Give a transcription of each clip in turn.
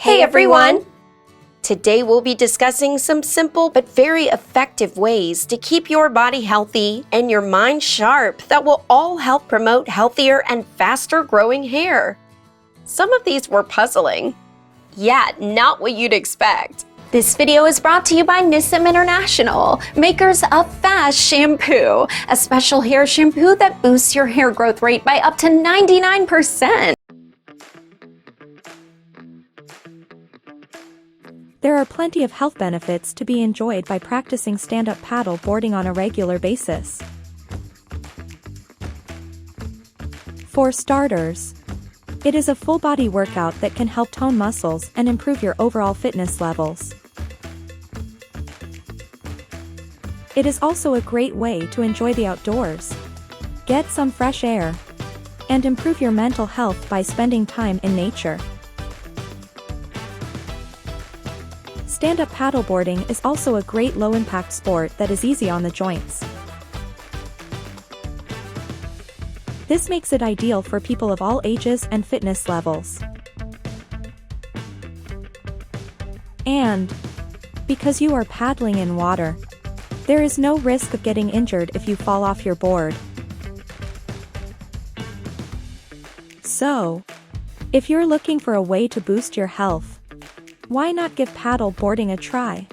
Hey everyone! Today we'll be discussing some simple but very effective ways to keep your body healthy and your mind sharp that will all help promote healthier and faster growing hair. Some of these were puzzling. Yeah, not what you'd expect. This video is brought to you by Nissim International, makers of F.A.S.T shampoo, a special hair shampoo that boosts your hair growth rate by up to 99%. There are plenty of health benefits to be enjoyed by practicing stand-up paddle boarding on a regular basis. For starters, it is a full-body workout that can help tone muscles and improve your overall fitness levels. It is also a great way to enjoy the outdoors, get some fresh air, and improve your mental health by spending time in nature. Stand-up paddleboarding is also a great low-impact sport that is easy on the joints. This makes it ideal for people of all ages and fitness levels. And because you are paddling in water, there is no risk of getting injured if you fall off your board. So, if you're looking for a way to boost your health, why not give paddle boarding a try?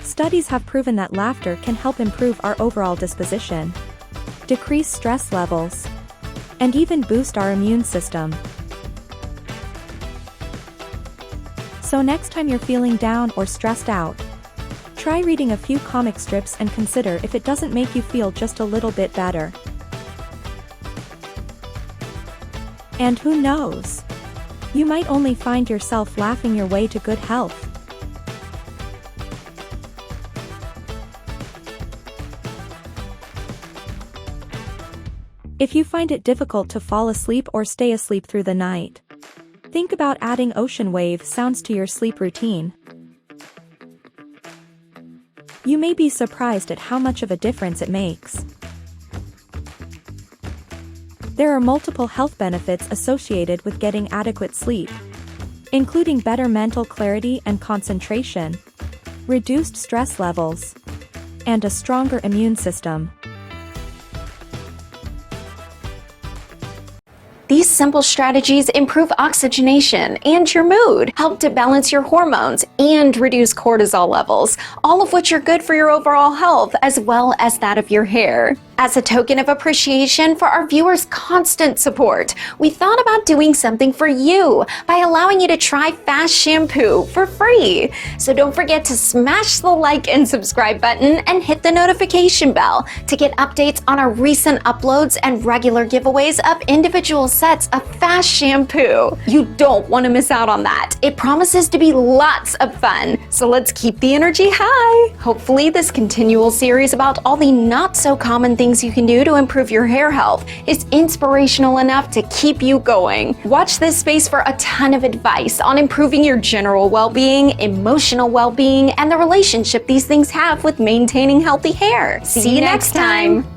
Studies have proven that laughter can help improve our overall disposition, decrease stress levels, and even boost our immune system. So next time you're feeling down or stressed out, try reading a few comic strips and consider if it doesn't make you feel just a little bit better. And who knows? You might only find yourself laughing your way to good health. If you find it difficult to fall asleep or stay asleep through the night, think about adding ocean wave sounds to your sleep routine. You may be surprised at how much of a difference it makes. There are multiple health benefits associated with getting adequate sleep, including better mental clarity and concentration, reduced stress levels, and a stronger immune system. These simple strategies improve oxygenation and your mood, help to balance your hormones, and reduce cortisol levels, all of which are good for your overall health as well as that of your hair. As a token of appreciation for our viewers' constant support, we thought about doing something for you by allowing you to try F.A.S.T shampoo for free. So don't forget to smash the like and subscribe button and hit the notification bell to get updates on our recent uploads and regular giveaways of individual sets of F.A.S.T shampoo. You don't want to miss out on that. It promises to be lots of fun. So let's keep the energy high. Hopefully this continual series about all the not so common things you can do to improve your hair health is inspirational enough to keep you going. Watch this space for a ton of advice on improving your general well-being, emotional well-being, and the relationship these things have with maintaining healthy hair. See you next time.